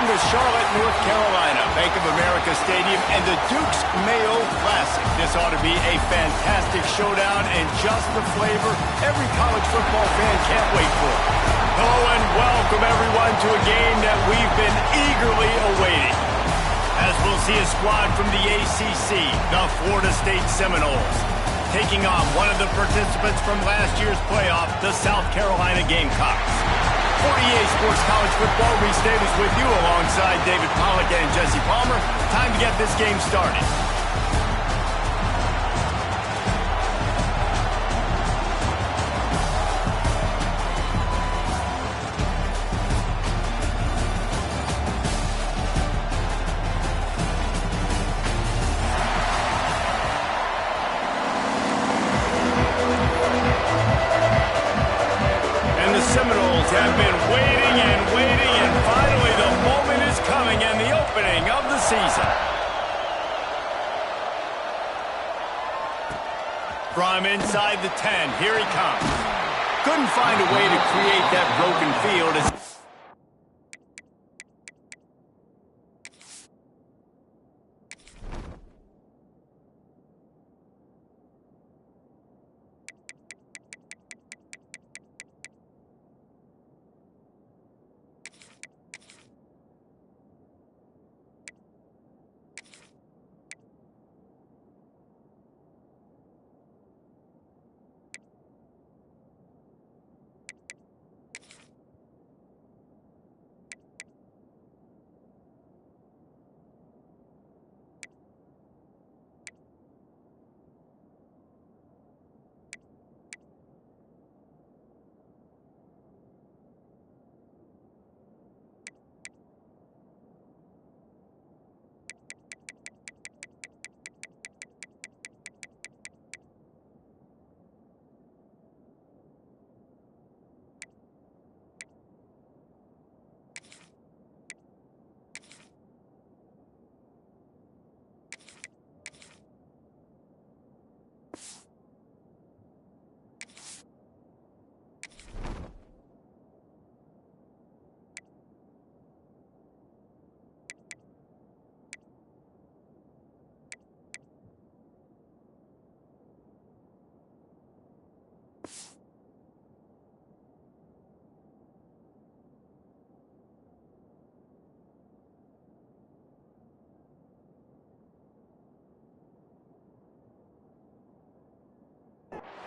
Welcome to Charlotte, North Carolina, Bank of America Stadium, and the Duke's Mayo Classic. This ought to be a fantastic showdown and just the flavor every college football fan can't wait for. Hello and welcome everyone to a game that we've been eagerly awaiting. As we'll see a squad from the ACC, the Florida State Seminoles, taking on one of the participants from last year's playoff, the South Carolina Gamecocks. For EA Sports College Football, Reese Davis with you alongside David Pollack and Jesse Palmer. Time to get this game started. Seminoles have been waiting and finally the moment is coming and the opening of the season. From inside the 10, here he comes. Couldn't find a way to create that broken field as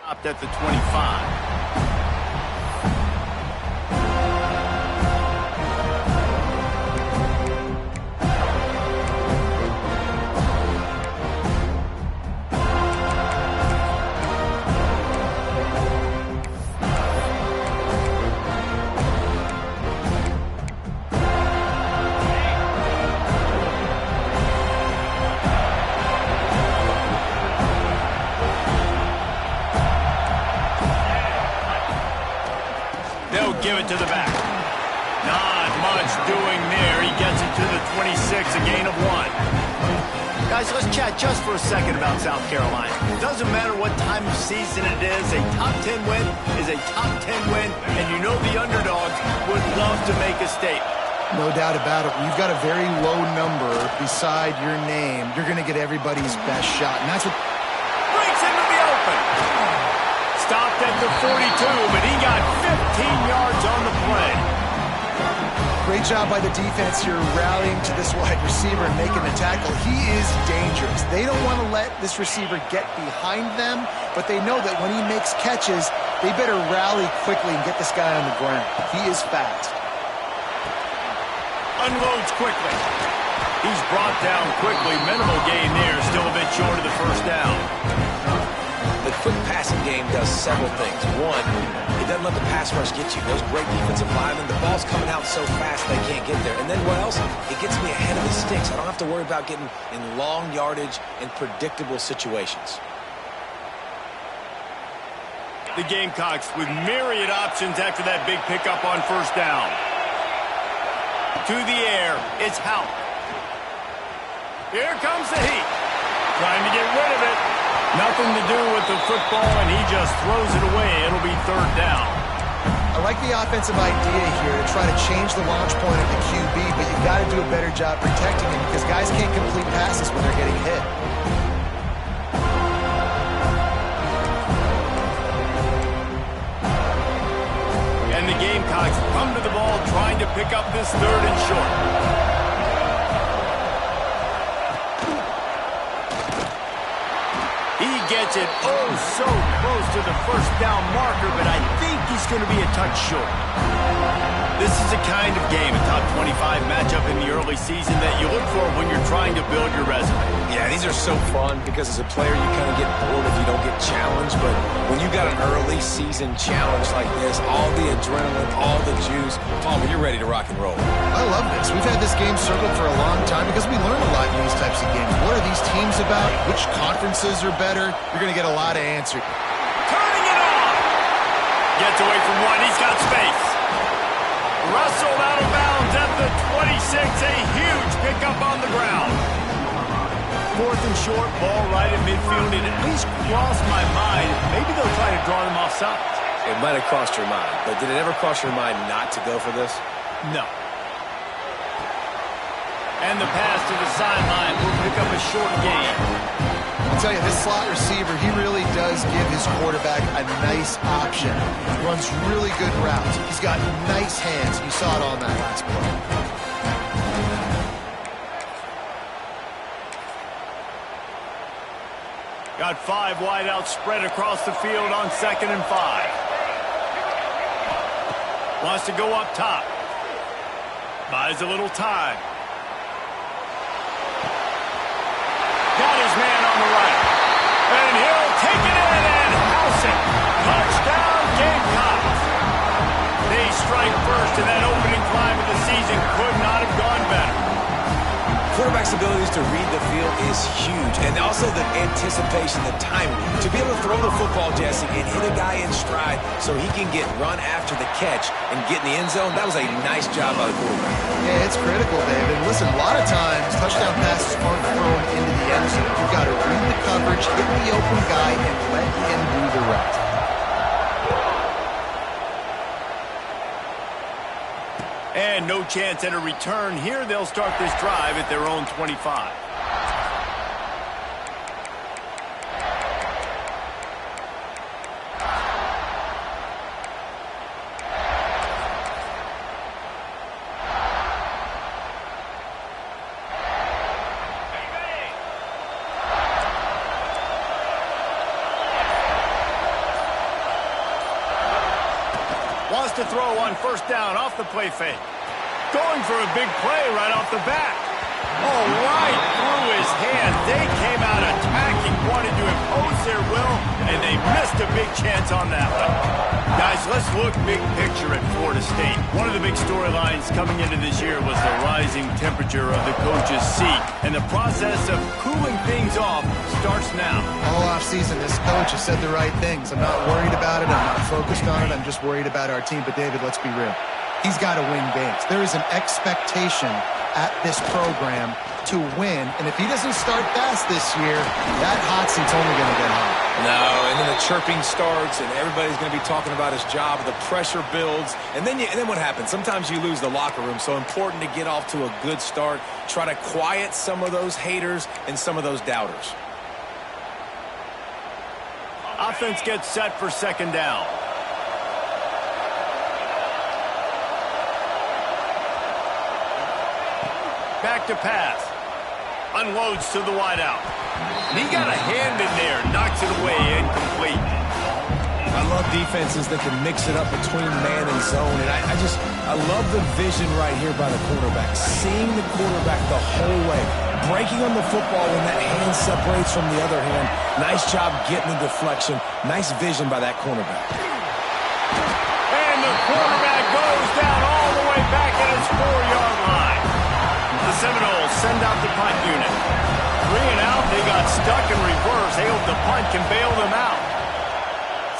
stopped at the 25. They'll give it to the back. Not much doing there. He gets it to the 26, a gain of 1. Guys, let's chat just for a second about South Carolina. Doesn't matter what time of season it is, a top 10 win is a top 10 win, and you know the underdogs would love to make a statement. No doubt about it. When you've got a very low number beside your name, you're going to get everybody's best shot, and that's what breaks into the open. Stopped at the 42, but he got 15 yards on the play. Great job by the defense here rallying to this wide receiver and making the tackle. He is dangerous. They don't want to let this receiver get behind them, but they know that when he makes catches, they better rally quickly and get this guy on the ground. He is fast. Unloads quickly. He's brought down quickly. Minimal gain there. Still a bit short of the first down. The quick passing game does several things. One, it doesn't let the pass rush get you. Those great defensive linemen, the ball's coming out so fast they can't get there. And then what else? It gets me ahead of the sticks. I don't have to worry about getting in long yardage and predictable situations. The Gamecocks with myriad options after that big pickup on first down. To the air, it's Houck. Here comes the heat. Trying to get rid of it. Nothing to do with the football, and he just throws it away. It'll be third down. I like the offensive idea here to try to change the launch point of the QB, but you've got to do a better job protecting him because guys can't complete passes when they're getting hit. And the Gamecocks come to the ball trying to pick up this 3rd and short. He gets it so close to the first down marker, but I think he's going to be a touch short. This is the kind of game, a top 25 matchup in the early season that you look for when you're trying to build your resume. Yeah, these are so fun because as a player you kind of get bored if you don't get challenged, but when you got an early season challenge like this, all the adrenaline, all the juice, Palmer, you're ready to rock and roll. I love this. We've had this game circled for a long time because we learn a lot in these types of games. What are these teams about? Which conferences are better? You're going to get a lot of answers. Turning it on! Gets away from one. He's got space. Wrestled out of bounds at the 26. A huge pickup on the ground. 4th and short, ball right at midfield. It at least crossed my mind. Maybe they'll try to draw them off sides. It might have crossed your mind, but did it ever cross your mind not to go for this? No. And the pass to the sideline will pick up a short gain. I'll tell you, this slot receiver, he really does give his quarterback a nice option. He runs really good routes. He's got nice hands. You saw it on that last play. Got 5 wide out spread across the field on 2nd and 5. Wants to go up top. Buys a little time. Got his man on the right. And he'll take it in and house it. Touchdown, Gamecocks. They strike first, and that opening drive of the season could not have gone better. Quarterback's abilities to read the field is huge, and also the anticipation, the timing. To be able to throw the football, Jesse, and hit a guy in stride so he can get run after the catch and get in the end zone, that was a nice job by the quarterback. Yeah, it's critical, David. Listen, a lot of times, touchdown passes aren't thrown into the end zone. You've got to read the coverage, hit the open guy, and let him do the rest. And no chance at a return here. They'll start this drive at their own 25. Wants to throw on 1st down off the play fake. Going for a big play right off the bat. Oh, right through his hand. They came out attacking, wanted to impose their will, and they missed a big chance on that one. Guys, let's look big picture at Florida State. One of the big storylines coming into this year was the rising temperature of the coach's seat, and the process of cooling things off starts now. All offseason, this coach has said the right things. I'm not worried about it. I'm not focused on it. I'm just worried about our team. But, David, let's be real. He's got to win games. There is an expectation at this program to win, and if he doesn't start fast this year, that hot seat's only going to get hot. No, and then the chirping starts, and everybody's going to be talking about his job. The pressure builds, and then what happens? Sometimes you lose the locker room, so important to get off to a good start. Try to quiet some of those haters and some of those doubters. Offense gets set for 2nd down. Back to pass. Unloads to the wideout. And he got a hand in there. Knocks it away, incomplete. I love defenses that can mix it up between man and zone. And I love the vision right here by the quarterback. Seeing the quarterback the whole way. Breaking on the football when that hand separates from the other hand. Nice job getting the deflection. Nice vision by that cornerback. And the quarterback goes down all the way back at his 4-yard line. The Seminoles send out the punt unit. 3 and out, they got stuck in reverse. They hope the punt can bail them out.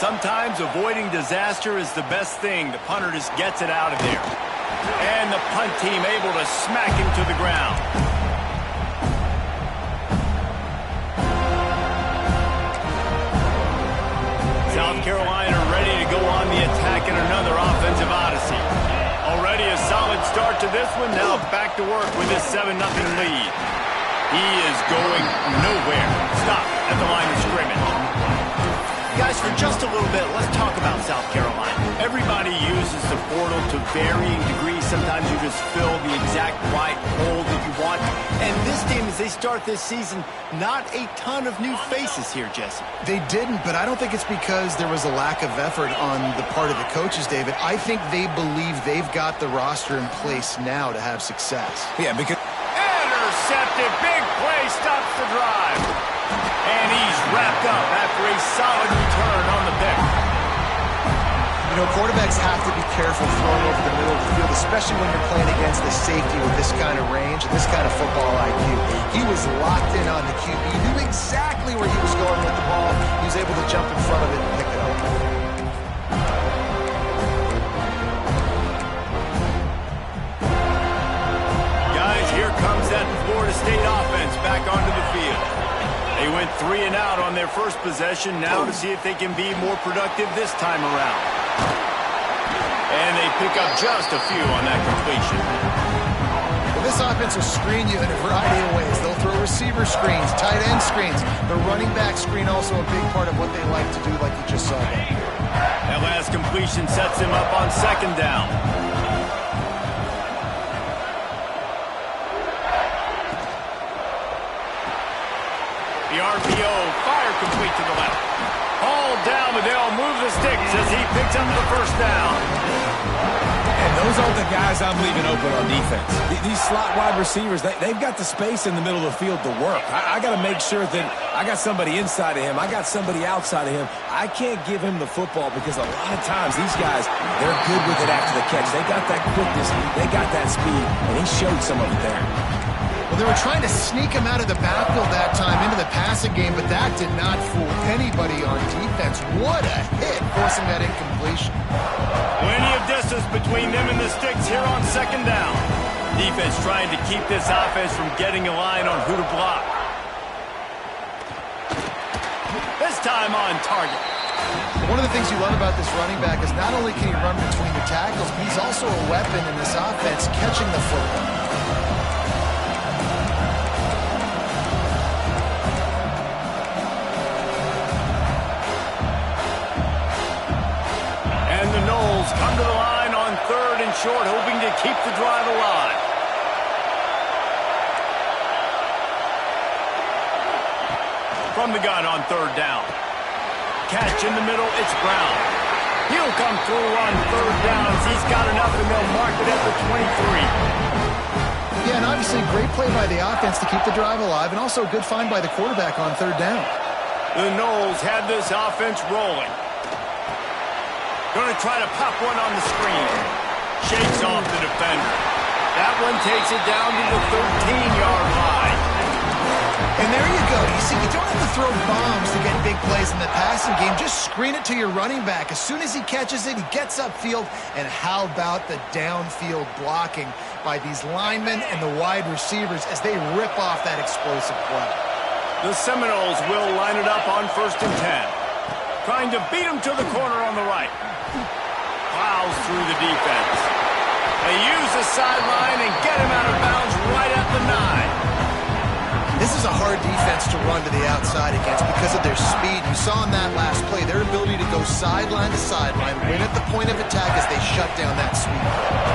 Sometimes avoiding disaster is the best thing. The punter just gets it out of there. And the punt team able to smack him to the ground. South Carolina ready to go on the attack in another offensive odyssey. Already a solid start to this one. Now back to work with this 7-0 lead. He is going nowhere. Stop at the line of scrimmage. Guys, for just a little bit, let's talk about South Carolina. Everybody uses the portal to varying degrees. Sometimes you just fill the exact right hole that you want. And this team, as they start this season, not a ton of new faces here, Jesse. They didn't, but I don't think it's because there was a lack of effort on the part of the coaches, David. I think they believe they've got the roster in place now to have success. Yeah, because... Intercepted. Big play stops the drive. And he's wrapped up after a solid return on the pick. You know, quarterbacks have to be careful throwing over the middle of the field, especially when you're playing against the safety with this kind of range and this kind of football IQ. He was locked in on the QB, knew exactly where he was going with the ball. He was able to jump in front of it and pick it up. Guys, here comes that Florida State offense back onto the field. They went 3 and out on their first possession, now to see if they can be more productive this time around. And they pick up just a few on that completion. Well, this offense will screen you in a variety of ways. They'll throw receiver screens, tight end screens. The running back screen also a big part of what they like to do, like you just saw there. That last completion sets him up on 2nd down. The RPO, fire complete to the left. Hauled down, but they'll move the sticks as he picks up the 1st down. And those aren't the guys I'm leaving open on defense. These slot wide receivers, they've got the space in the middle of the field to work. I got to make sure that I got somebody inside of him. I got somebody outside of him. I can't give him the football because a lot of times these guys, they're good with it after the catch. They got that quickness. They got that speed, and he showed some of it there. Well, they were trying to sneak him out of the backfield that time into the passing game, but that did not fool anybody on defense. What a hit, forcing that incompletion. Plenty of distance between them and the sticks here on 2nd down. Defense trying to keep this offense from getting a line on who to block. This time on target. One of the things you love about this running back is not only can he run between the tackles, but he's also a weapon in this offense catching the football. The Noles come to the line on 3rd and short, hoping to keep the drive alive. From the gun on 3rd down. Catch in the middle, it's Brown. He'll come through on 3rd down as he's got enough, and they'll mark it at the 23. Yeah, and obviously great play by the offense to keep the drive alive, and also a good find by the quarterback on 3rd down. The Noles had this offense rolling. Going to try to pop one on the screen. Shakes off the defender. That one takes it down to the 13-yard line. And there you go. You see, you don't have to throw bombs to get big plays in the passing game. Just screen it to your running back. As soon as he catches it, he gets upfield. And how about the downfield blocking by these linemen and the wide receivers as they rip off that explosive play. The Seminoles will line it up on 1st and 10. Trying to beat him to the corner on the right. Plows through the defense. They use the sideline and get him out of bounds right at the 9. This is a hard defense to run to the outside against because of their speed. You saw in that last play their ability to go sideline to sideline, win at the point of attack as they shut down that sweep.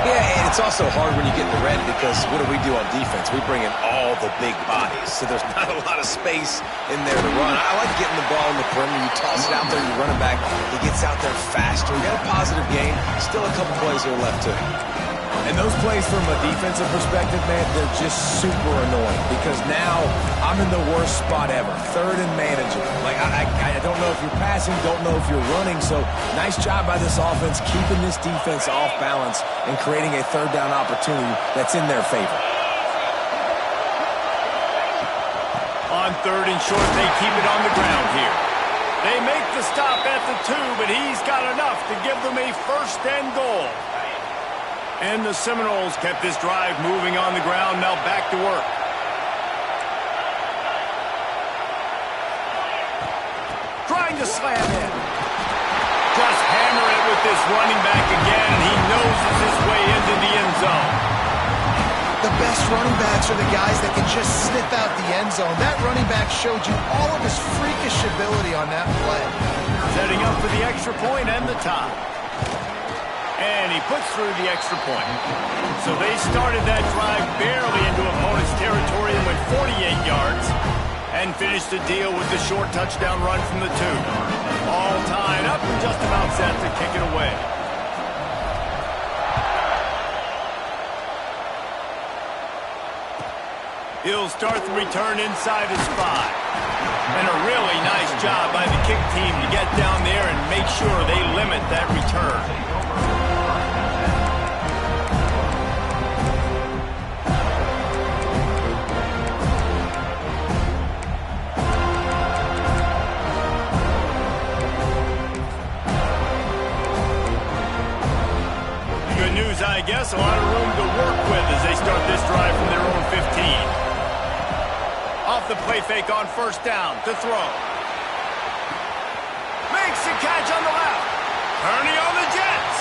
Yeah, and it's also hard when you get in the red because what do on defense? We bring in all the big bodies, so there's not a lot of space in there to run. I like getting the ball in the perimeter. You toss it out there, you run it back. He gets out there faster. We got a positive game. Still a couple plays that are left to him. And those plays from a defensive perspective, man, they're just super annoying because now I'm in the worst spot ever. 3rd and manageable. Like, I don't know if you're passing, don't know if you're running. So nice job by this offense keeping this defense off balance and creating a 3rd down opportunity that's in their favor. On 3rd and short, they keep it on the ground here. They make the stop at the 2, but he's got enough to give them a 1st and goal. And the Seminoles kept this drive moving on the ground, now back to work. Trying to slam in. Just hammer it with this running back again, and he noses his way into the end zone. The best running backs are the guys that can just sniff out the end zone. That running back showed you all of his freakish ability on that play. Setting up for the extra point and the tie. And he puts through the extra point. So they started that drive barely into opponent's territory and went 48 yards and finished the deal with the short touchdown run from the 2. All tied up and just about set to kick it away. He'll start the return inside his 5. And a really nice job by the kick team to get down there and make sure they limit that return. Good news, I guess. A lot of room to work with as they start this drive from their own 15. Off the play fake on first down to throw. Makes the catch on the left. Ernie on the Jets.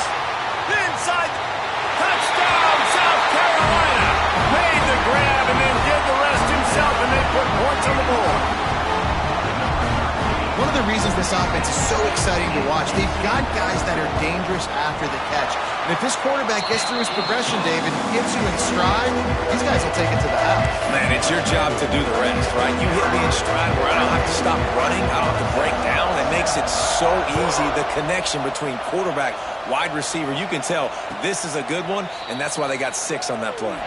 Inside. Touchdown, South Carolina. Made the grab and then did the rest himself, and they put points on the board. One of the reasons this offense is so exciting to watch, they've got guys that are dangerous after the catch. And if this quarterback gets through his progression, David, gets you in stride, these guys will take it to the house. Man, it's your job to do the rest, right? You hit me in stride where I don't have to stop running, I don't have to break down. It makes it so easy, the connection between quarterback, wide receiver. You can tell this is a good one, and that's why they got 6 on that play.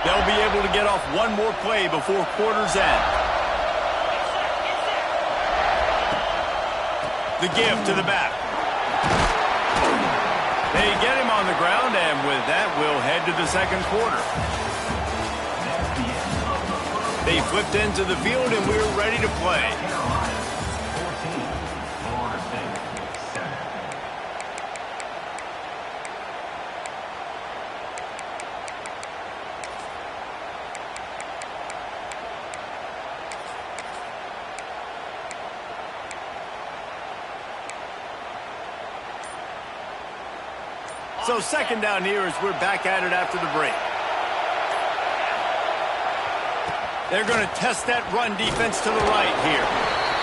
They'll be able to get off one more play before quarter's end. The give to the back. They get him on the ground, and with that, we'll head to the second quarter. They flipped into the field, and we're ready to play. So second down here as we're back at it after the break. They're going to test that run defense to the right here.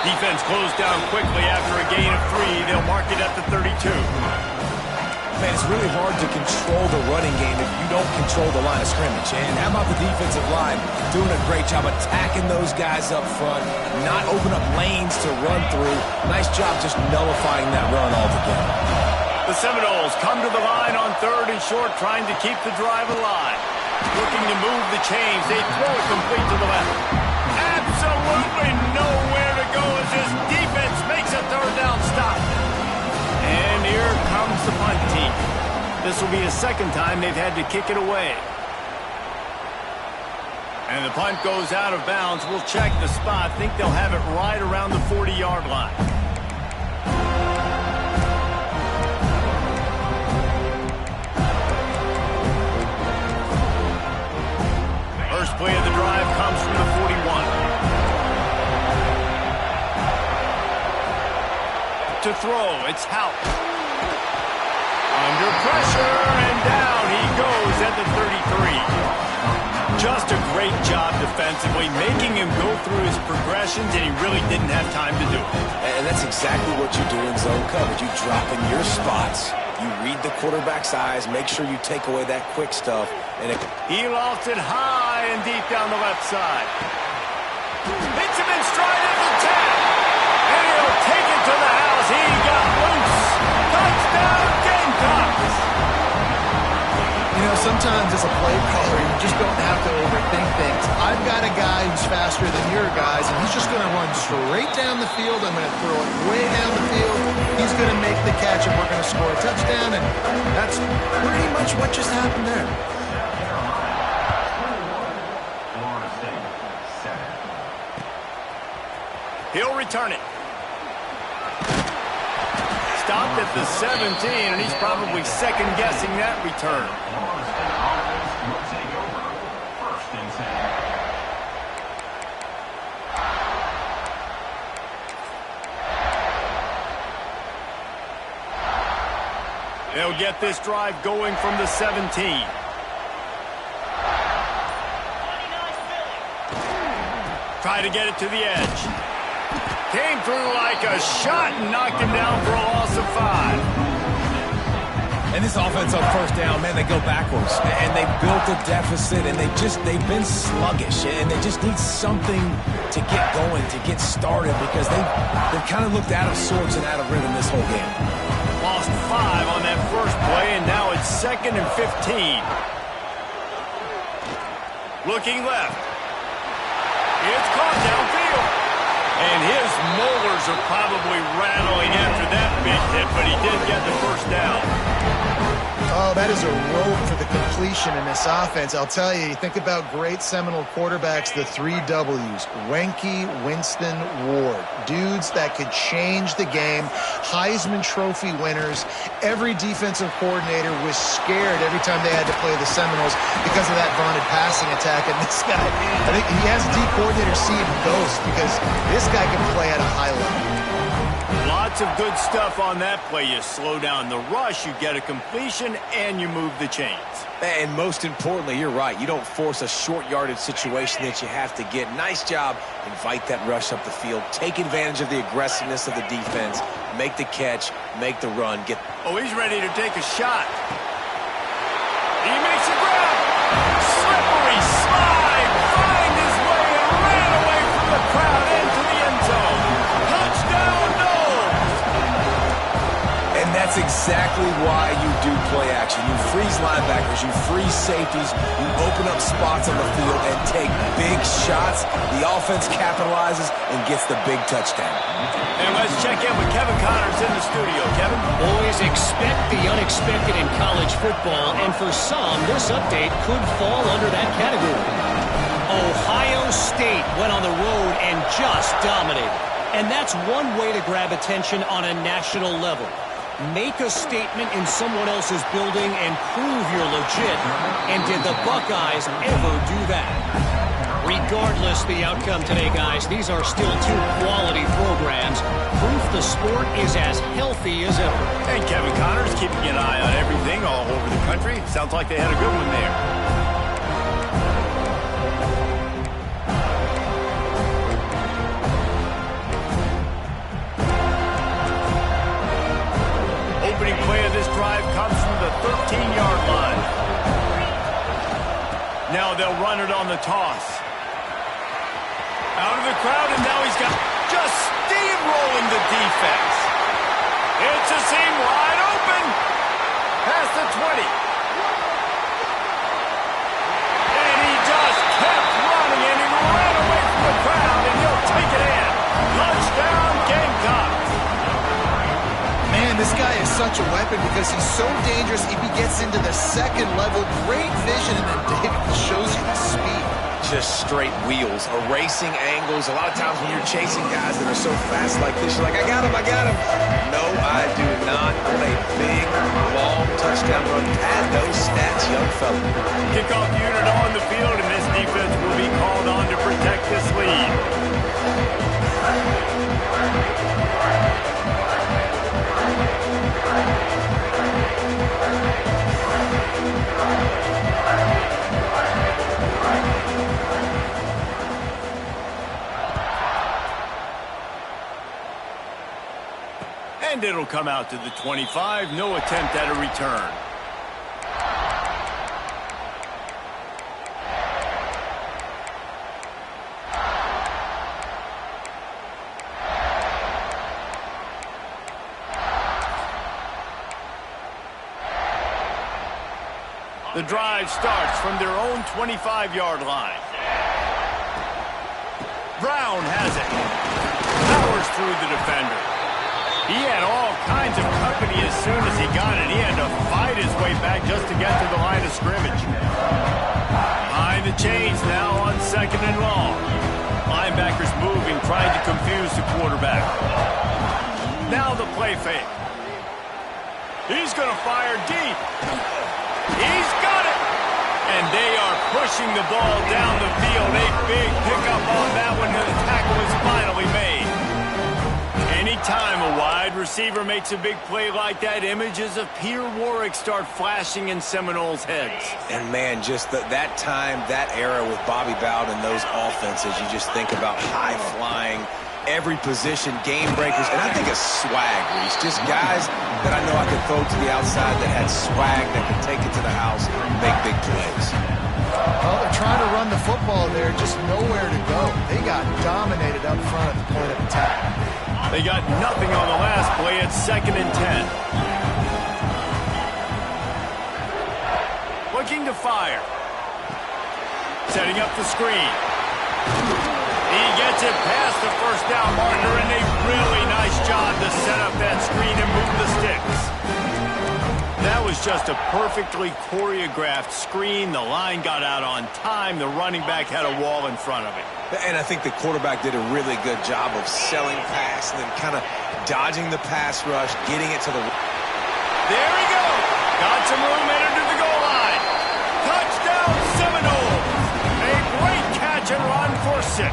Defense closed down quickly after a gain of 3. They'll mark it at the 32. Man, it's really hard to control the running game if you don't control the line of scrimmage. And how about the defensive line doing a great job attacking those guys up front, not open up lanes to run through. Nice job just nullifying that run altogether. The Seminoles come to the line on 3rd and short, trying to keep the drive alive. Looking to move the chains. They throw it complete to the left. Absolutely nowhere to go as this defense makes a 3rd down stop. And here comes the punt team. This will be a second time they've had to kick it away. And the punt goes out of bounds. We'll check the spot. Think they'll have it right around the 40-yard line. First play of the drive comes from the 41. To throw, it's Houck. Under pressure, and down he goes at the 33. Just a great job defensively, making him go through his progressions, and he really didn't have time to do it. And that's exactly what you do in zone coverage. You drop in your spots, you read the quarterback's eyes, make sure you take away that quick stuff. And he lofted high and deep down the left side. Hits him in stride at the 10. And he'll take it to the house. He got loose. Touchdown, Gamecocks. You know, sometimes as a play caller, you just don't have to overthink things. I've got a guy who's faster than your guys, and he's just going to run straight down the field. I'm going to throw it way down the field. He's going to make the catch, and we're going to score a touchdown. And that's pretty much what just happened there. He'll return it. Stopped at the 17, and he's probably second-guessing that return. They'll get this drive going from the 17. Try to get it to the edge. Came through like a shot and knocked him down for a loss of 5. And this offense on first down, man, they go backwards. And they built a deficit, and they've been sluggish. And they just need something to get going, to get started, because they've kind of looked out of sorts and out of rhythm this whole game. Lost 5 on that first play, and now it's 2nd and 15. Looking left. It's caught downfield. And his molars are probably rattling after that big hit, but he did get the first down. Oh, that is a rope for the completion in this offense. I'll tell you think about great Seminole quarterbacks, the 3 W's. Wenke, Winston, Ward. Dudes that could change the game. Heisman Trophy winners. Every defensive coordinator was scared every time they had to play the Seminoles because of that vaunted passing attack. And this guy, I think he has D coordinator see him ghost because this guy can play at a high level. Lots of good stuff on that play. You slow down the rush, you get a completion, and you move the chains. And most importantly, you're right. You don't force a short yardage situation that you have to get. Nice job. Invite that rush up the field. Take advantage of the aggressiveness of the defense. Make the catch. Make the run. Oh, he's ready to take a shot. He makes a grab. Slippery slide. Find his way and ran away from the crowd into the end zone. Touchdown, Noles. And that's exactly why you do play action. You freeze linebackers, you freeze safeties, you open up spots on the field and take big shots. The offense capitalizes and gets the big touchdown. And let's check in with Kevin Connors in the studio. Kevin? Boys, expect the unexpected in college football, and for some, this update could fall under that category. Ohio State went on the road and just dominated. And that's one way to grab attention on a national level. Make a statement in someone else's building and prove you're legit. And did the Buckeyes ever do that? Regardless the outcome today, guys, these are still 2 quality programs. Proof the sport is as healthy as ever. And Kevin Connors keeping an eye on everything all over the country. Sounds like they had a good one there. Opening play of this drive comes from the 13-yard line. Now they'll run it on the toss. Out of the crowd, and now he's got just steamrolling the defense. It's a seam wide open. Past the 20. And he just kept running, and he ran away from the crowd, and he'll take it in. Touchdown, Gamecocks. Man, this guy is such a weapon because he's so dangerous if he gets into the second level. Great vision, and then David shows you the speed. Just straight wheels, erasing angles. A lot of times when you're chasing guys that are so fast like this, you're like, I got him. No, I do not. On a big, long touchdown run. Pad those stats, young fella. Kickoff unit on the field, and this defense will be called on to protect this lead. And it'll come out to the 25. No attempt at a return. The drive starts from their own 25-yard line. Brown has it. Powers through the defender. He had all kinds of company as soon as he got it. He had to fight his way back just to get to the line of scrimmage. Behind the chains now on 2nd and long. Linebackers moving, trying to confuse the quarterback. Now the play fake. He's going to fire deep. He's got it. And they are pushing the ball down the field. A big pickup on that one, and the tackle is finally made. Anytime a wide receiver makes a big play like that, images of Peter Warrick start flashing in Seminoles' heads. And, man, just that time, that era with Bobby Bowden and those offenses, you just think about high-flying, every position, game breakers, and I think of swag, Reese. Just guys that I know I could throw to the outside that had swag, that could take it to the house and make big plays. Well, they're trying to run the football there, just nowhere to go. They got dominated up front at the point of attack. They got nothing on the last play. It's 2nd and 10. Looking to fire. Setting up the screen. He gets it past the first down marker, and a really nice job to set up that screen and move the sticks. That was just a perfectly choreographed screen. The line got out on time. The running back had a wall in front of it. And I think the quarterback did a really good job of selling pass and then kind of dodging the pass rush, getting it to the... There he goes. Got some room, entered to the goal line. Touchdown, Seminoles. A great catch and run for 6.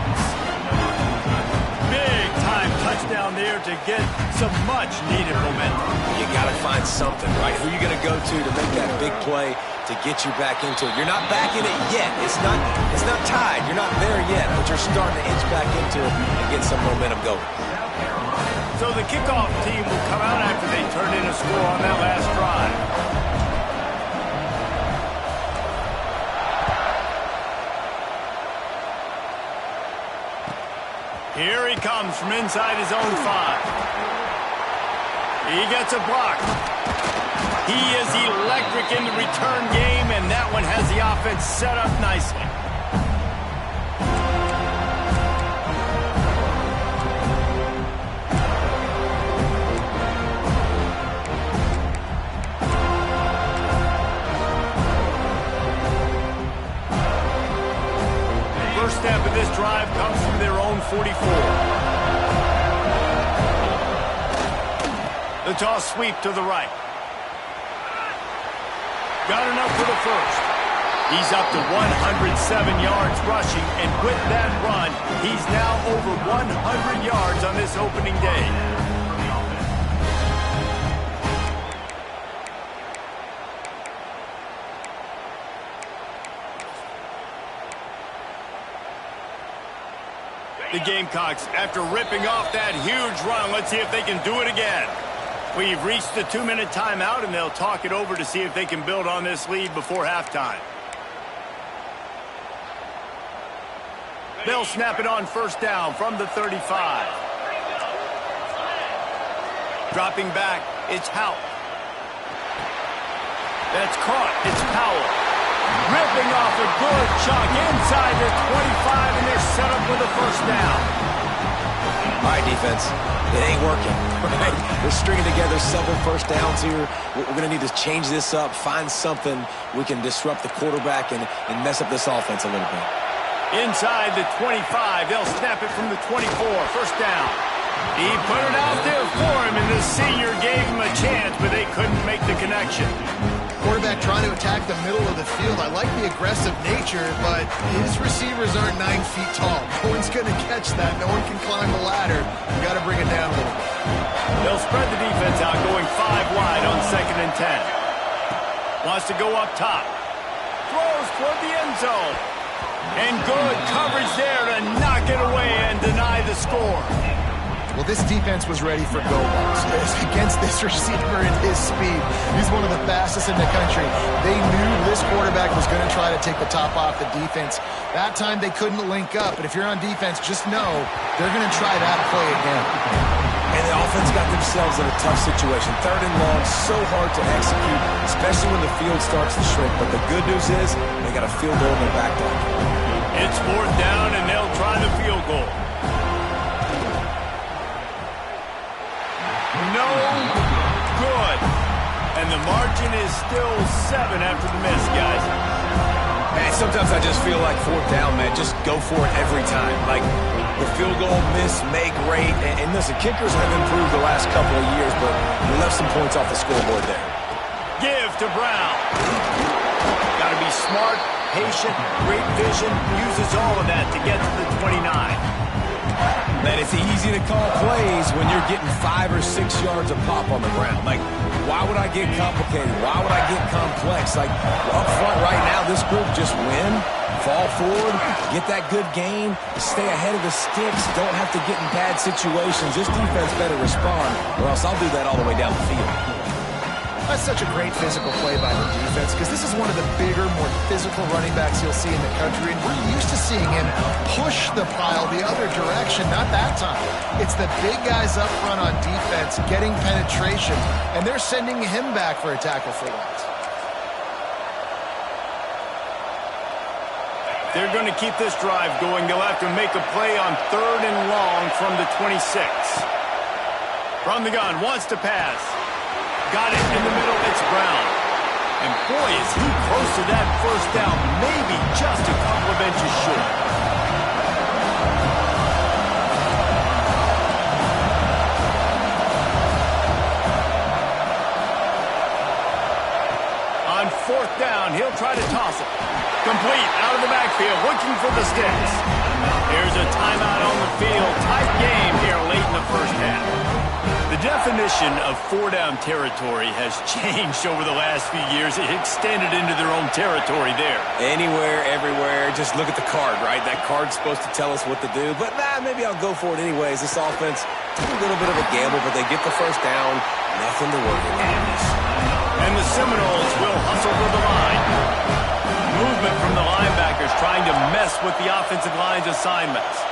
Big-time touchdown there to get some much-needed momentum. You got to find something, right? Who are you going to go to make that big play to get you back into it? You're not back in it yet. It's not tied. You're not there yet, but you're starting to inch back into it and get some momentum going. So the kickoff team will come out after they turn in a score on that last drive. Here he comes from inside his own 5. He gets a block. He is electric in the return game, and that one has the offense set up nicely. First step of this drive comes from their own 44. The toss sweep to the right. Got enough for the first. He's up to 107 yards rushing, and with that run, he's now over 100 yards on this opening day. The Gamecocks, after ripping off that huge run, let's see if they can do it again. We've reached the 2-minute timeout, and they'll talk it over to see if they can build on this lead before halftime. They'll snap it on first down from the 35. Dropping back, it's Houck. That's caught, it's Powell. Ripping off a good chunk inside the 25, and they're set up with a first down. All right, defense, it ain't working. Right? We're stringing together several first downs here. We're going to need to change this up, find something we can disrupt the quarterback and mess up this offense a little bit. Inside the 25, they'll snap it from the 24, first down. He put it out there for him, and the senior gave him a chance, but they couldn't make the connection. Quarterback trying to attack the middle of the field. I like the aggressive nature, but his receivers aren't 9 feet tall. No one's going to catch that. No one can climb the ladder. You got to bring it down a little bit. They'll spread the defense out, going 5 wide on 2nd and 10. Wants to go up top. Throws toward the end zone. And good coverage there to knock it away and deny the score. Well, this defense was ready for go balls against this receiver and his speed. He's one of the fastest in the country. They knew this quarterback was going to try to take the top off the defense. That time they couldn't link up, but if you're on defense, just know they're going to try that play again. And the offense got themselves in a tough situation. 3rd and long, so hard to execute, especially when the field starts to shrink. But the good news is they got a field goal in their back pocket. It's 4th down, and they'll try the field goal. No good. And the margin is still 7 after the miss, guys. Man, sometimes I just feel like 4th down, man. Just go for it every time. Like, the field goal miss, make great. And listen, kickers have improved the last couple of years, but we left some points off the scoreboard there. Give to Brown. Got to be smart patient, great vision, uses all of that to get to the 29. Man, it's easy to call plays when you're getting 5 or 6 yards of pop on the ground. Like, why would I get complicated? Why would I get complex? Like, up front right now, this group just win, fall forward, get that good gain, stay ahead of the sticks, don't have to get in bad situations. This defense better respond, or else I'll do that all the way down the field. That's such a great physical play by the defense because this is one of the bigger, more physical running backs you'll see in the country, and we're used to seeing him push the pile the other direction. Not that time. It's the big guys up front on defense getting penetration, and they're sending him back for a tackle for loss. They're going to keep this drive going. They'll have to make a play on 3rd and long from the 26. From the gun, wants to pass. Got it in the middle, it's Brown. And boy, is he close to that first down, maybe just a couple of inches short. On 4th down, he'll try to toss it. Complete, out of the backfield, looking for the sticks. Here's a timeout on the field. Tight game here late in the first half. The definition of 4-down territory has changed over the last few years. It extended into their own territory there. Anywhere, everywhere, just look at the card, right? That card's supposed to tell us what to do, but maybe I'll go for it anyways. This offense took a little bit of a gamble, but they get the first down. Nothing to worry about. And the Seminoles will hustle for the line. Movement from the linebackers trying to mess with the offensive line's assignments.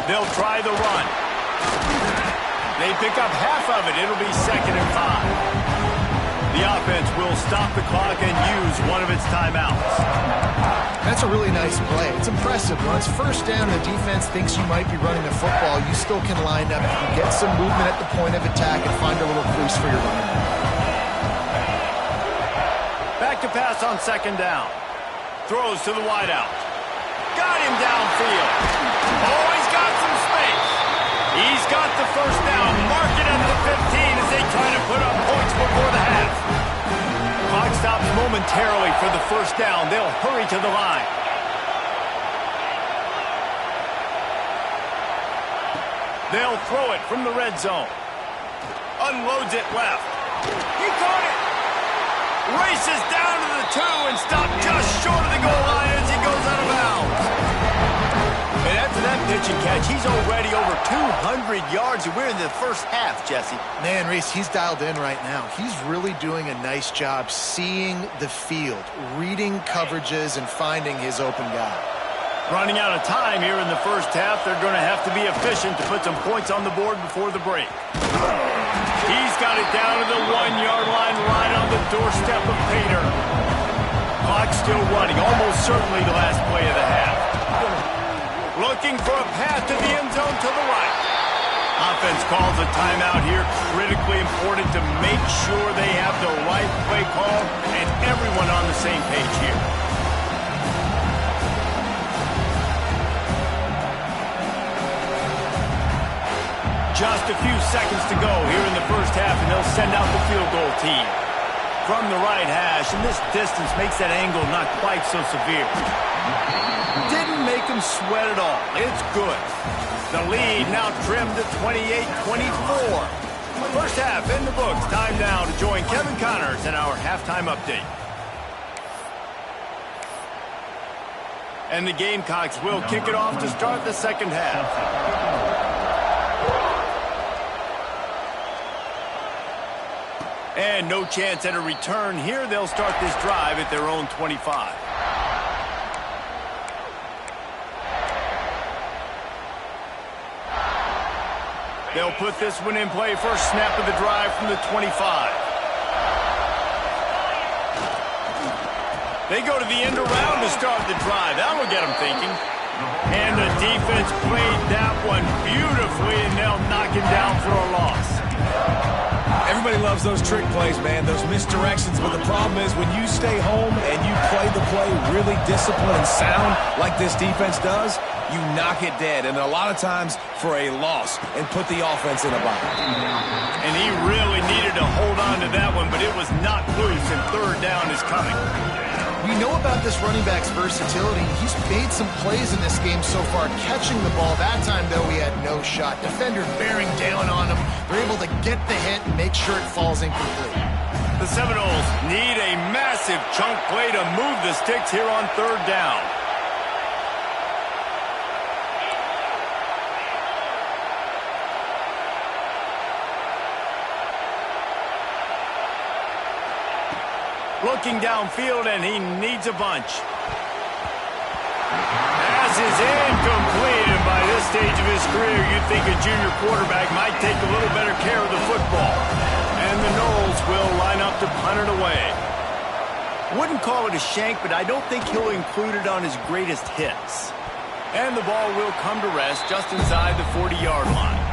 They'll try the run. They pick up half of it. It'll be 2nd and 5. The offense will stop the clock and use one of its timeouts. That's a really nice play. It's impressive. When it's first down and the defense thinks you might be running the football, you still can line up. You can get some movement at the point of attack and find a little crease for your running back. Back to pass on 2nd down. Throws to the wideout. Got him downfield. Oh, he's got some space. He's got the first down. Mark it at the 15 as they try to put up points before the half. Clock stops momentarily for the first down. They'll hurry to the line. They'll throw it from the red zone. Unloads it left. He caught it. Races down to the 2 and stopped just short of the goal line as he goes out of bounds. And after that pitch and catch, he's already over 200 yards, and we're in the first half, Jesse. Man, Reese, he's dialed in right now. He's really doing a nice job seeing the field, reading coverages, and finding his open guy. Running out of time here in the first half, they're going to have to be efficient to put some points on the board before the break. He's got it down to the 1-yard line, right on the doorstep of Pater. Clock still running, almost certainly the last play of the half. Looking for a path to the end zone to the right. Offense calls a timeout here. Critically important to make sure they have the right play call and everyone on the same page here. Just a few seconds to go here in the first half, and they'll send out the field goal team. From the right hash, and this distance makes that angle not quite so severe. Didn't make him sweat at all. It's good. The lead now trimmed to 28-24. First half in the books. Time now to join Kevin Connors in our halftime update. And the Gamecocks will kick it off to start the second half. And no chance at a return here. They'll start this drive at their own 25. They'll put this one in play. First snap of the drive from the 25. They go to the end around to start the drive. That will get them thinking. And the defense played that one beautifully, and they'll knock him down for a loss. Everybody loves those trick plays, man, those misdirections, but the problem is when you stay home and you play the play really disciplined and sound like this defense does, you knock it dead, and a lot of times for a loss, and put the offense in a bind. And he really needed to hold on to that one, but it was not loose, and third down is coming. We know about this running back's versatility. He's made some plays in this game so far, catching the ball. That time, though, he had no shot. Defender bearing down on him. They're able to get the hit and make sure it falls incomplete. The Seminoles need a massive chunk play to move the sticks here on third down. Looking downfield, and he needs a bunch. Pass is incomplete, and by this stage of his career, you'd think a junior quarterback might take a little better care of the football. And the Noles will line up to punt it away. Wouldn't call it a shank, but I don't think he'll include it on his greatest hits. And the ball will come to rest just inside the 40-yard line.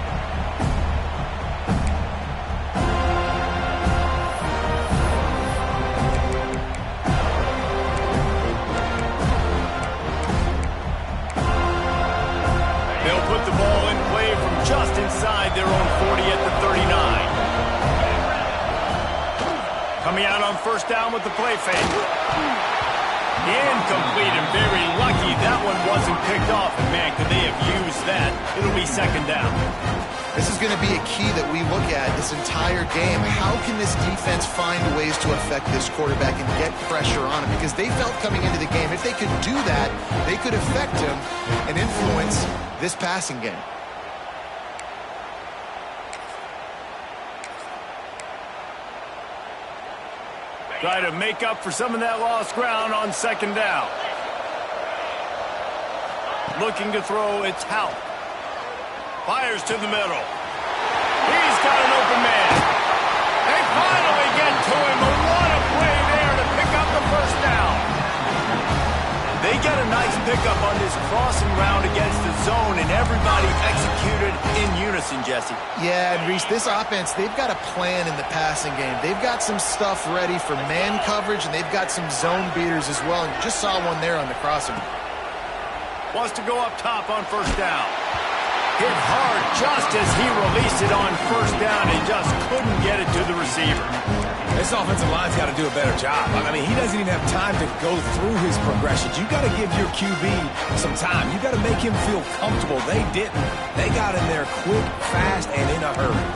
They'll put the ball in play from just inside their own 40 at the 39. Coming out on first down with the play fake. Incomplete, and very lucky that one wasn't picked off. And man, could they have used that? It'll be second down. This is going to be a key that we look at this entire game. How can this defense find ways to affect this quarterback and get pressure on him? Because they felt coming into the game, if they could do that, they could affect him and influence this passing game. Try to make up for some of that lost ground on second down. Looking to throw, it's Howe. Fires to the middle. He's got an open man. They finally get to him. But what a play there to pick up the first down. They get a nice pickup on this crossing round against the zone, and everybody executed in unison, Jesse. Yeah, and Reese, this offense, they've got a plan in the passing game. They've got some stuff ready for man coverage, and they've got some zone beaters as well. And you just saw one there on the crossing. Wants to go up top on first down. Hit hard just as he released it on first down and just couldn't get it to the receiver. This offensive line's got to do a better job. I mean, he doesn't even have time to go through his progressions. You got to give your QB some time. You got to make him feel comfortable. They didn't. They got in there quick, fast, and in a hurry.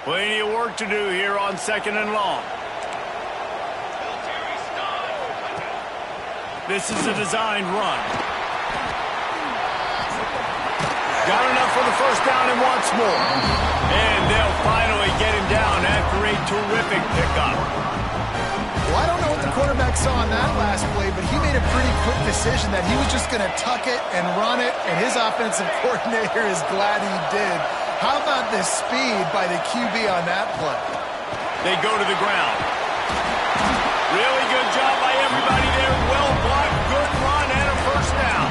Plenty of work to do here on second and long. This is a designed run. Got enough for the first down and wants more. And they'll finally get him down after a terrific pickup. Well, I don't know what the quarterback saw on that last play, but he made a pretty quick decision that he was just going to tuck it and run it, and his offensive coordinator is glad he did. How about the speed by the QB on that play? They go to the ground. Really good job by everybody there. Well blocked, good run, and a first down.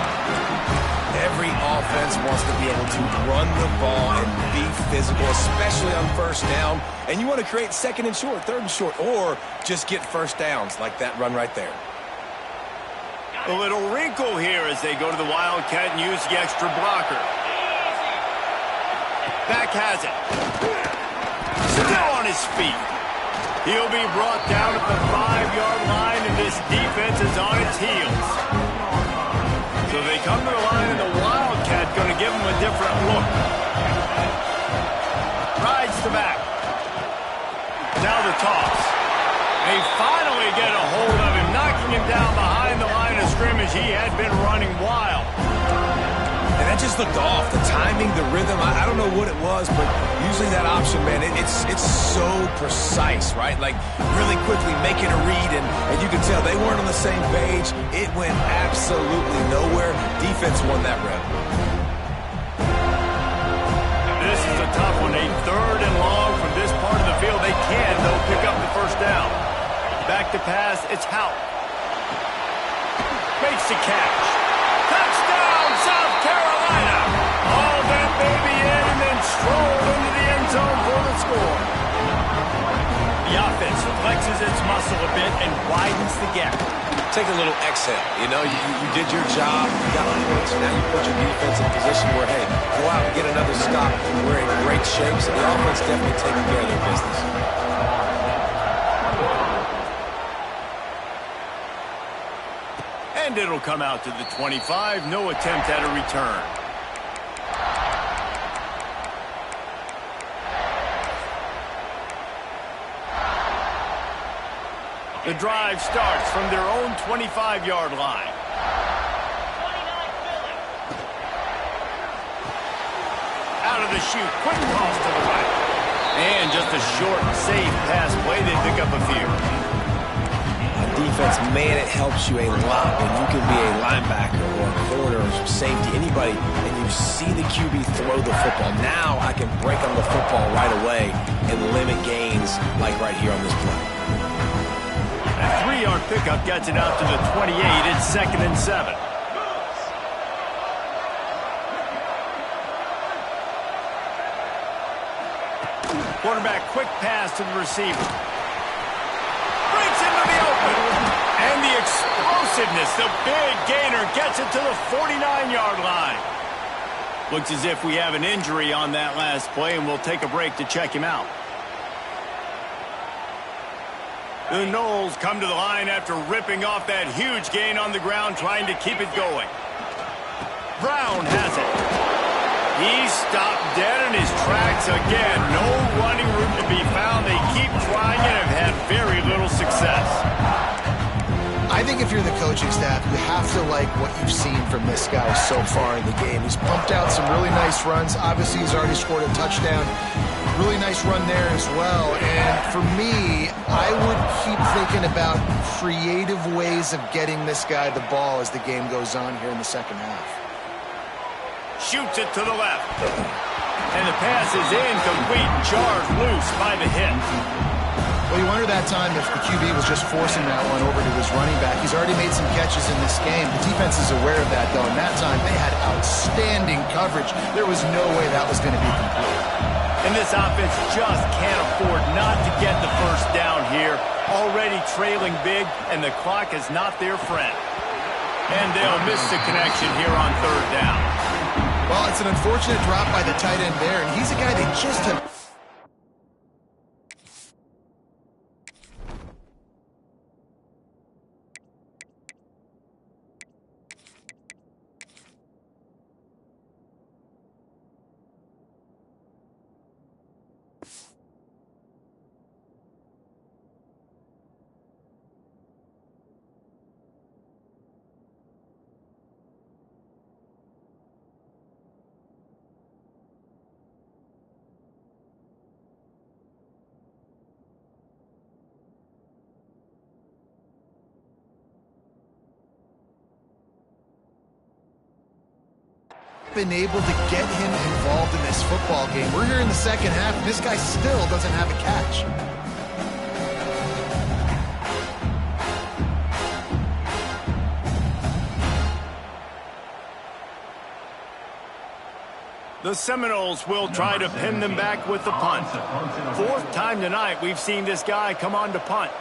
Every offense wants to be able to run the ball and be physical, especially on first down. And you want to create second and short, third and short, or just get first downs like that run right there. A little wrinkle here as they go to the Wildcat and use the extra blocker. Back has it. Still on his feet. He'll be brought down at the 5-yard line, and this defense is on its heels. So they come to the line, and the Wildcat going to give him a different look. Rides the back. Now the toss. They finally get a hold of him, knocking him down behind the line of scrimmage. He had been running wild. And that just looked off. The timing, the rhythm, I don't know what it was, but usually that option, man, it's so precise, right? Like really quickly making a read, and you can tell they weren't on the same page. It went absolutely nowhere. Defense won that rep. This is a tough one. A third and long from this part of the field. They can, though, pick up the first down. Back to pass, it's Howe. Makes the catch. Touchdown, South Carolina! All that baby in and then strolled into the end zone for the score. The offense flexes its muscle a bit and widens the gap. Take a little exhale. You know, you did your job. You got points. Now you put your defense in a position where, hey, go out and get another stop. We're in great shape, so the offense definitely taking care of their business. And it'll come out to the 25. No attempt at a return. The drive starts from their own 25-yard line. Out of the chute, quick toss to the right. And just a short, safe pass play. They pick up a few. Defense, man, it helps you a lot when you can be a linebacker or a corner or safety, anybody, and you see the QB throw the football. Now I can break on the football right away and limit gains like right here on this play. A 3-yard pickup gets it out to the 28. It's 2nd and 7. Quarterback, quick pass to the receiver. Breaks into the open. And the explosiveness, the big gainer, gets it to the 49-yard line. Looks as if we have an injury on that last play, and we'll take a break to check him out. The Noles come to the line after ripping off that huge gain on the ground, trying to keep it going. Brown has it. He stopped dead in his tracks again. No running room to be found. They keep trying and have had very little success. I think if you're the coaching staff, you have to like what you've seen from this guy so far in the game. He's pumped out some really nice runs. Obviously, he's already scored a touchdown. Really nice run there as well. And for me, I would keep thinking about creative ways of getting this guy the ball as the game goes on here in the second half. Shoots it to the left. And the pass is incomplete. Jarred loose by the hit. Well, you wonder that time if the QB was just forcing that one over to his running back. He's already made some catches in this game. The defense is aware of that, though. And that time, they had outstanding coverage. There was no way that was going to be complete. And this offense just can't afford not to get the first down here. Already trailing big, and the clock is not their friend. And they'll miss the connection here on 3rd down. Well, it's an unfortunate drop by the tight end there, and he's a guy they just have... been able to get him involved in this football game. We're here in the second half, and this guy still doesn't have a catch. The Seminoles will try to pin them back with the punt. 4th time tonight we've seen this guy come on to punt.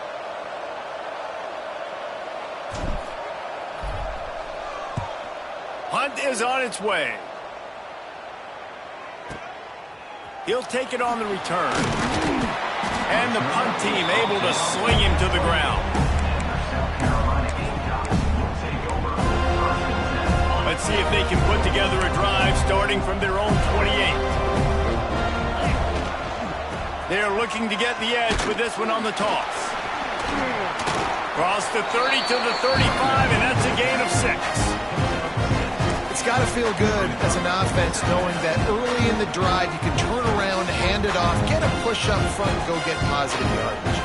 Punt is on its way. He'll take it on the return. And the punt team able to sling him to the ground. Let's see if they can put together a drive starting from their own 28. They're looking to get the edge with this one on the toss. Cross the 30 to the 35, and that's a gain of 6. It's got to feel good as an offense knowing that early in the drive you can turn around, hand it off, get a push up front, and go get positive yardage.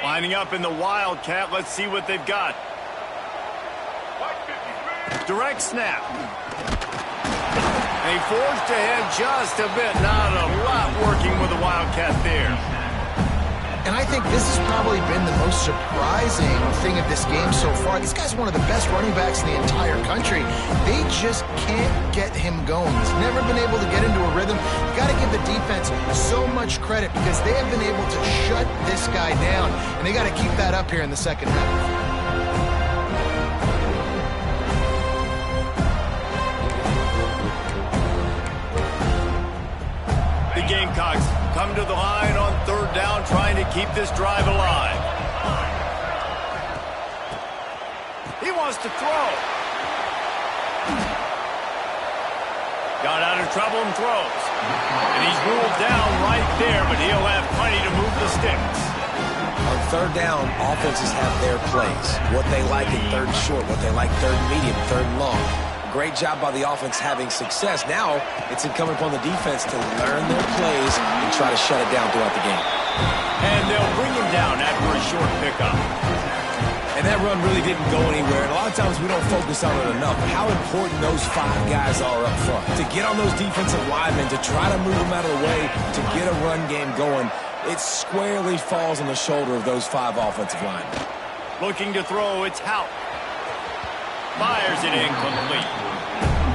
Lining up in the Wildcat. Let's see what they've got. Direct snap. They forced ahead just a bit. Not a lot working with the Wildcat there. And I think this has probably been the most surprising thing of this game so far. This guy's one of the best running backs in the entire country. They just can't get him going. He's never been able to get into a rhythm. You got to give the defense so much credit because they have been able to shut this guy down. And they got to keep that up here in the second half. The Gamecocks come to the line on third down, trying to keep this drive alive. He wants to throw. Got out of trouble and throws. And he's ruled down right there, but he'll have plenty to move the sticks. On third down, offenses have their plays. What they like in third and short, what they like third and medium, third and long. Great job by the offense having success. Now it's incumbent upon the defense to learn their plays and try to shut it down throughout the game. And they'll bring him down after a short pickup. And that run really didn't go anywhere. And a lot of times we don't focus on it enough. How important those 5 guys are up front. To get on those defensive linemen, to try to move them out of the way, to get a run game going, it squarely falls on the shoulder of those 5 offensive linemen. Looking to throw, it's Hout. Fires it incomplete.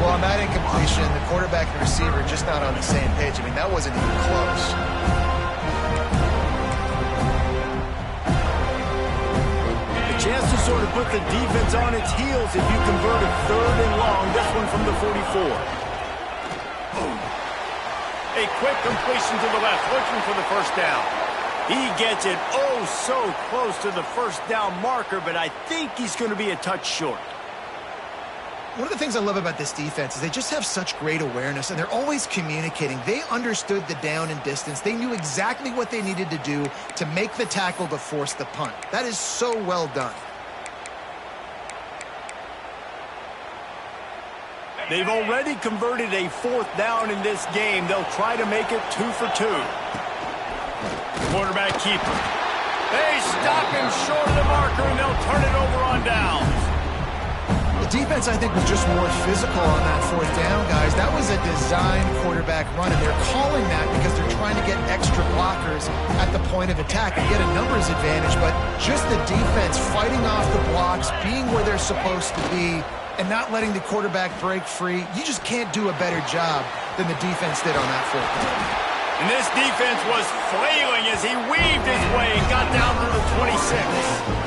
Well, on that incompletion, the quarterback and receiver just not on the same page. I mean, that wasn't even close. A chance to sort of put the defense on its heels if you convert a third and long. This one from the 44. A quick completion to the left, looking for the first down. He gets it oh so close to the first down marker, but I think he's going to be a touch short. One of the things I love about this defense is they just have such great awareness, and they're always communicating. They understood the down and distance. They knew exactly what they needed to do to make the tackle to force the punt. That is so well done. They've already converted a 4th down in this game. They'll try to make it 2 for 2. Quarterback keeper. They stop him short of the marker, and they'll turn it over on downs. The defense, I think, was just more physical on that 4th down, guys. That was a designed quarterback run, and they're calling that because they're trying to get extra blockers at the point of attack and get a numbers advantage, but just the defense fighting off the blocks, being where they're supposed to be, and not letting the quarterback break free. You just can't do a better job than the defense did on that 4th down. And this defense was flailing as he weaved his way and got down to the 26.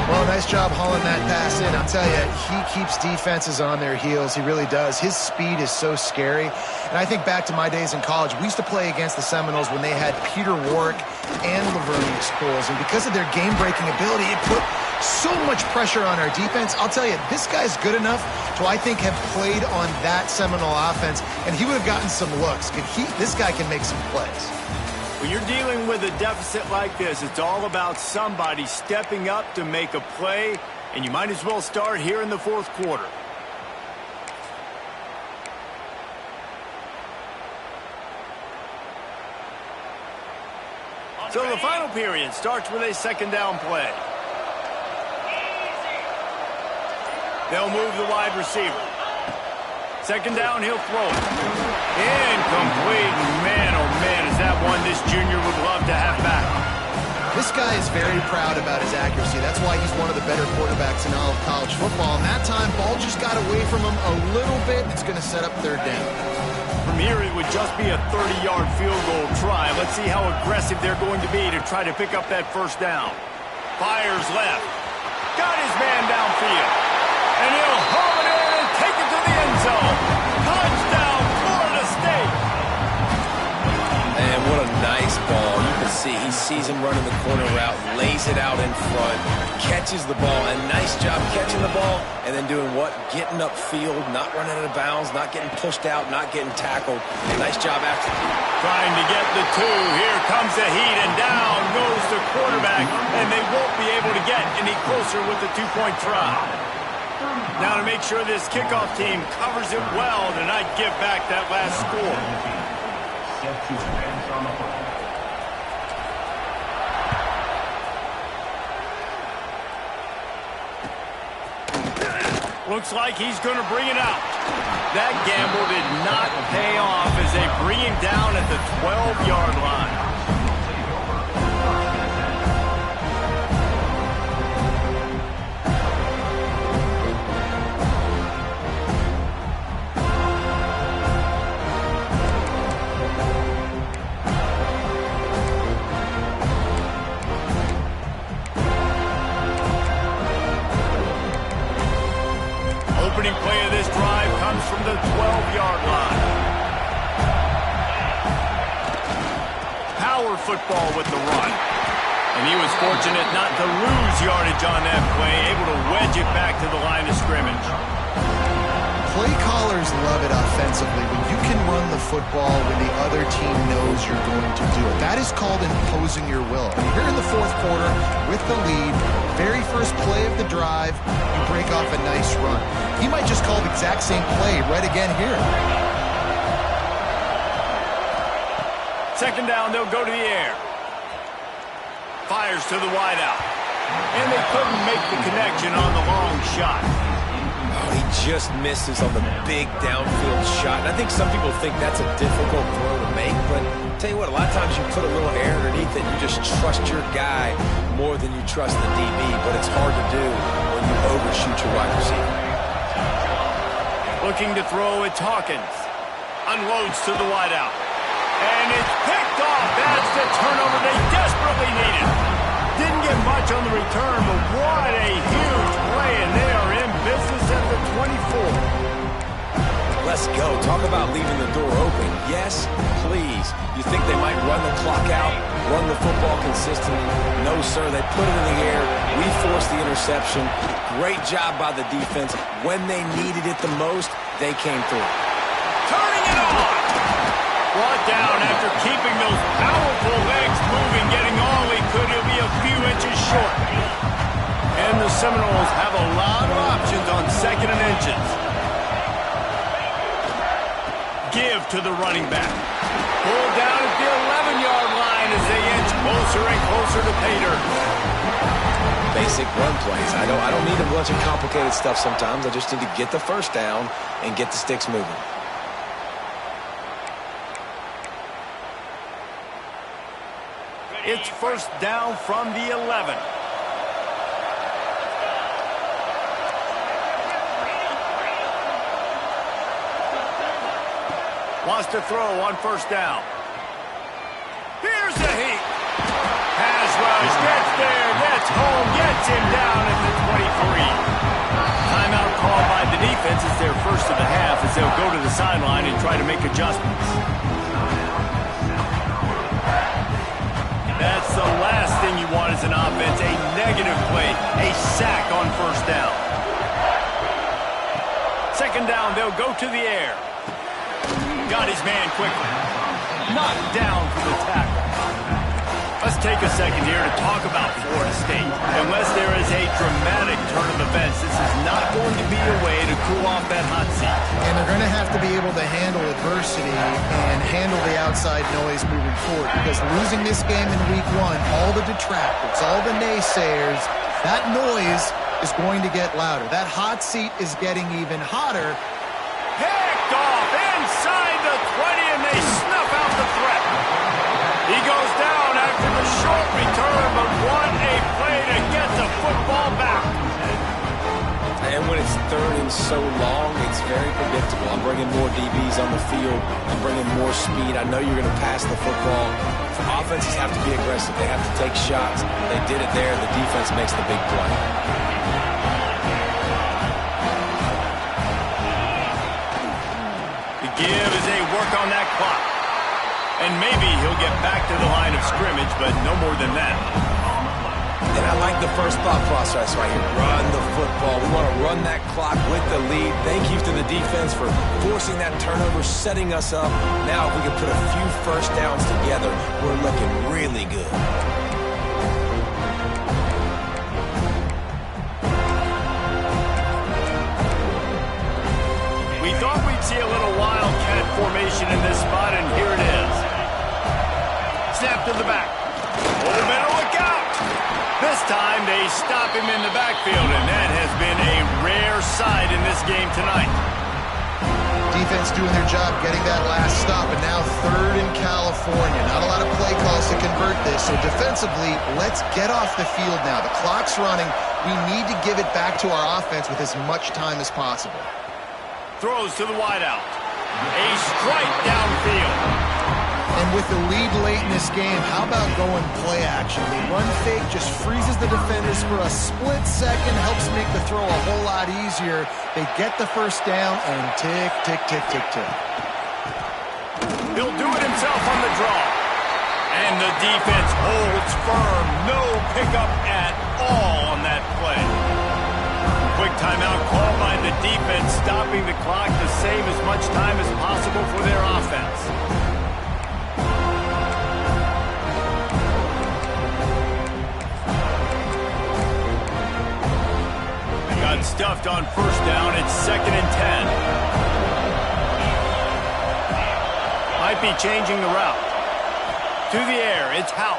Well, nice job hauling that pass in. I'll tell you, he keeps defenses on their heels. He really does. His speed is so scary. And I think back to my days in college. We used to play against the Seminoles when they had Peter Warrick and Laverne Schools. And because of their game-breaking ability, it put so much pressure on our defense. I'll tell you, this guy's good enough to, I think, have played on that Seminole offense, and he would have gotten some looks. This guy can make some plays. When you're dealing with a deficit like this, it's all about somebody stepping up to make a play, and you might as well start here in the 4th quarter. So the final period starts with a 2nd down play. They'll move the wide receiver. 2nd down, he'll throw it. Incomplete. Man, oh man, is that one this junior would love to have back. This guy is very proud about his accuracy. That's why he's one of the better quarterbacks in all of college football. And that time, ball just got away from him a little bit. It's going to set up 3rd down. From here, it would just be a 30-yard field goal try. Let's see how aggressive they're going to be to try to pick up that 1st down. Fires left. Got his man downfield. And he'll haul it in and take it to the end zone. Touchdown, Florida State. And what a nice ball. You can see he sees him running the corner route, lays it out in front, catches the ball, and nice job catching the ball, and then doing what? Getting upfield, not running out of bounds, not getting pushed out, not getting tackled. Nice job after. Trying to get the 2. Here comes the heat, and down goes the quarterback, and they won't be able to get any closer with the 2-point try. Now to make sure this kickoff team covers it well to not give back that last score. Looks like he's going to bring it out. That gamble did not pay off as they bring him down at the 12-yard line. from the 12-yard line. Power football with the run. And he was fortunate not to lose yardage on that play, able to wedge it back to the line of scrimmage. Play callers love it offensively when you can run the football when the other team knows you're going to do it. That is called imposing your will. And here in the fourth quarter with the lead, very first play of the drive, you break off a nice run. He might just call the exact same play right again here. Second down, they'll go to the air. Fires to the wideout. And they couldn't make the connection on the long shot. Oh, he just misses on the big downfield shot. And I think some people think that's a difficult throw to make, but I'll tell you what, a lot of times you put a little air underneath it, you just trust your guy more than you trust the DB, but it's hard to do when you overshoot your wide receiver. Looking to throw, it's Hawkins. Unloads to the wideout. And it's picked off. That's the turnover they desperately needed. Didn't get much on the return, but what a huge play, and they are in business at the 24. Let's go. Talk about leaving the door open. Yes, please. You think they might run the clock out, run the football consistently? No, sir. They put it in the air. We forced the interception. Great job by the defense. When they needed it the most, they came through. Turning it on. Brought down after keeping those powerful legs moving, getting all he could. He'll be a few inches short. And the Seminoles have a lot of options on second and inches. Give to the running back. Pulled down at the 11-yard line as they inch closer and closer to pay dirt. Basic run plays. I don't need a bunch of complicated stuff sometimes. I just need to get the first down and get the sticks moving. It's first down from the 11. Wants to throw on first down. Here's the heat. Has rush, gets there, gets home, gets him down at the 23. Timeout called by the defense. It's their first of the half as they'll go to the sideline and try to make adjustments. That's the last thing you want as an offense, a negative play, a sack on first down. Second down, they'll go to the air. Got his man quickly. Knocked down for the tackle. Let's take a second here to talk about Florida State. Unless there is a dramatic turn of events, this is not going to be a way to cool off that hot seat. And they're going to have to be able to handle adversity and handle the outside noise moving forward, because losing this game in week one, all the detractors, all the naysayers, that noise is going to get louder. That hot seat is getting even hotter. Picked off inside the 20, and they snuff out the threat. He goes down after the short return, but what a play to get the football back. And when it's third and so long, it's very predictable. I'm bringing more DBs on the field. I'm bringing more speed. I know you're going to pass the football. Offenses have to be aggressive. They have to take shots. They did it there. The defense makes the big play. The give as they work on that clock. And maybe he'll get back to the line of scrimmage, but no more than that. And I like the first thought process right here. Run the football. We want to run that clock with the lead. Thank you to the defense for forcing that turnover, setting us up. Now if we can put a few first downs together, we're looking really good. We thought we'd see a little wildcat formation in this spot, and here it is. Snap to the back. Oh, better look out. This time they stop him in the backfield, and that has been a rare sight in this game tonight. Defense doing their job, getting that last stop, and now third in California. Not a lot of play calls to convert this, so defensively, let's get off the field now. The clock's running. We need to give it back to our offense with as much time as possible. Throws to the wideout. A strike downfield. And with the lead late in this game, how about going play action? The run fake just freezes the defenders for a split second, helps make the throw a whole lot easier. They get the first down and tick, tick, tick, tick, tick. He'll do it himself on the draw. And the defense holds firm. No pickup at all on that play. Quick timeout call by the defense, stopping the clock to save as much time as possible for their offense. Got stuffed on first down. It's 2nd and 10. Might be changing the route. To the air, it's Houck.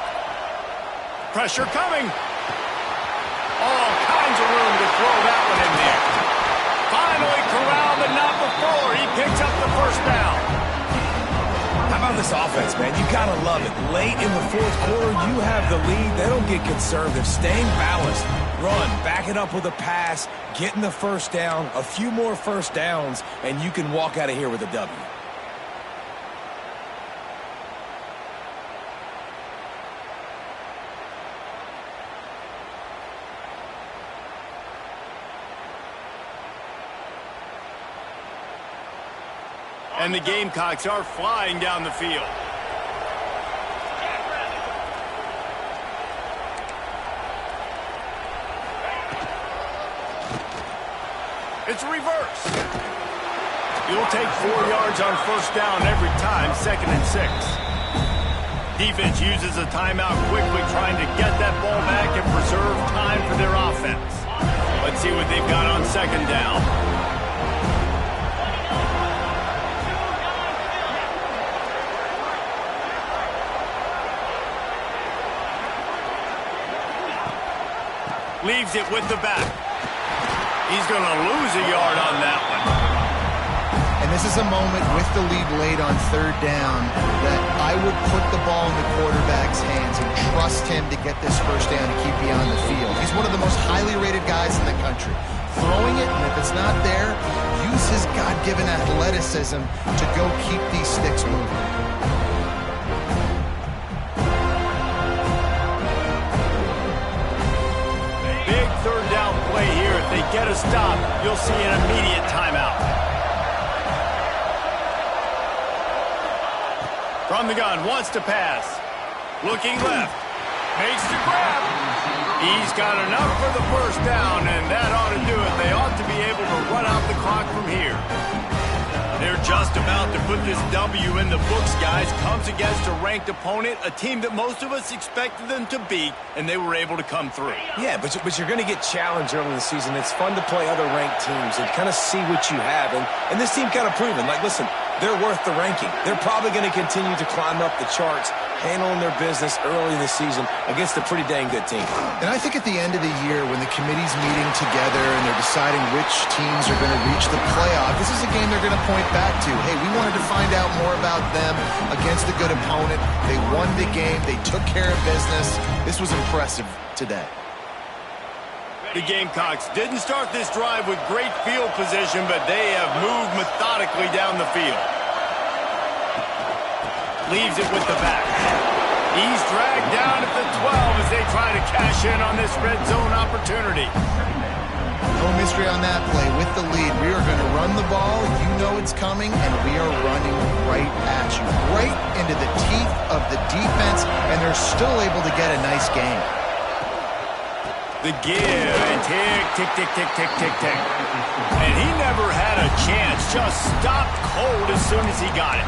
Pressure coming. All kinds of room to throw that one in there. Finally corralled, but not before. He picks up the first down. How about this offense, man? You gotta love it. Late in the fourth quarter, you have the lead. They don't get conservative. Staying balanced. Run, back it up with a pass, getting the first down, a few more first downs, and you can walk out of here with a W. And the Gamecocks are flying down the field. It's reverse. You'll take 4 yards on first down every time, 2nd and 6. Defense uses a timeout quickly, trying to get that ball back and preserve time for their offense. Let's see what they've got on 2nd down. Leaves it with the back. He's going to lose a yard on that one. And this is a moment with the lead late on 3rd down that I would put the ball in the quarterback's hands and trust him to get this first down to keep you on the field. He's one of the most highly rated guys in the country. Throwing it, and if it's not there, use his God-given athleticism to go keep these sticks moving. Big 3rd down play here. If they get a stop, you'll see an immediate timeout. From the gun, wants to pass. Looking left. Makes the grab. He's got enough for the first down, and that ought to do it. They ought to be able to run out the clock from here. They're just about to put this W in the books, guys. Comes against a ranked opponent, a team that most of us expected them to beat, and they were able to come through. Yeah, but you're going to get challenged early in the season. It's fun to play other ranked teams and kind of see what you have. And this team kind of proven, like, listen, they're worth the ranking. They're probably going to continue to climb up the charts, handling their business early in the season against a pretty dang good team. And I think at the end of the year, when the committee's meeting together and they're deciding which teams are going to reach the playoff, this is a game they're going to point back to. Hey, we wanted to find out more about them against a good opponent. They won the game. They took care of business. This was impressive today. The Gamecocks didn't start this drive with great field position, but they have moved methodically down the field. Leaves it with the back. He's dragged down at the 12 as they try to cash in on this red zone opportunity. No mystery on that play. With the lead, we are going to run the ball. You know it's coming, and we are running right at you. Right into the teeth of the defense, and they're still able to get a nice game. The give, and tick, tick, tick, tick, tick, tick, tick. And he never had a chance. Just stopped cold as soon as he got it.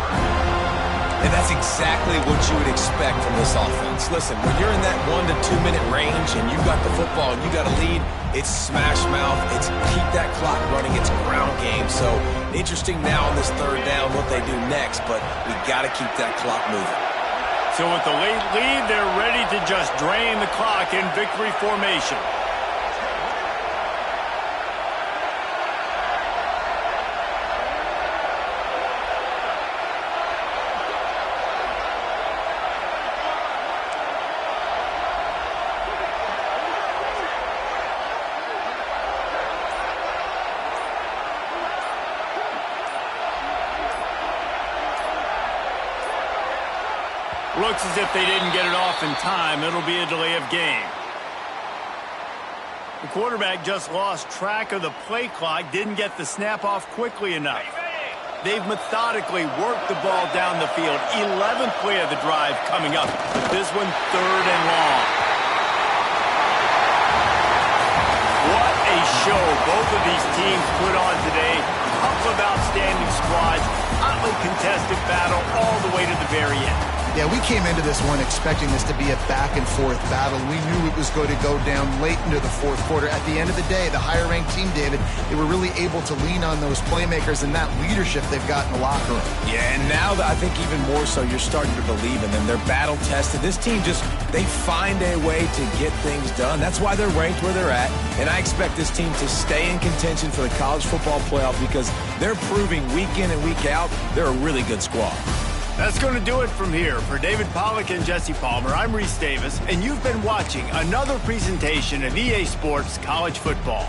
And that's exactly what you would expect from this offense. Listen, when you're in that 1 to 2 minute range and you got the football and you got a lead, it's smash mouth, it's keep that clock running, it's ground game. So interesting now on this 3rd down what they do next, but we got to keep that clock moving. So with the late lead, they're ready to just drain the clock in victory formation. looks as if they didn't get it off in time. It'll be a delay of game. The quarterback just lost track of the play clock, didn't get the snap off quickly enough. They've methodically worked the ball down the field. 11th play of the drive coming up. But this one, 3rd and long. What a show both of these teams put on today. Couple of outstanding squads. Hotly contested battle all the way to the very end. Yeah, we came into this one expecting this to be a back-and-forth battle. We knew it was going to go down late into the fourth quarter. At the end of the day, the higher-ranked team, David, they were really able to lean on those playmakers and that leadership they've got in the locker room. Yeah, and now I think even more so, you're starting to believe in them. They're battle-tested. This team they find a way to get things done. That's why they're ranked where they're at. And I expect this team to stay in contention for the college football playoff because they're proving week in and week out they're a really good squad. That's going to do it from here. For David Pollack and Jesse Palmer, I'm Reese Davis, and you've been watching another presentation of EA Sports College Football.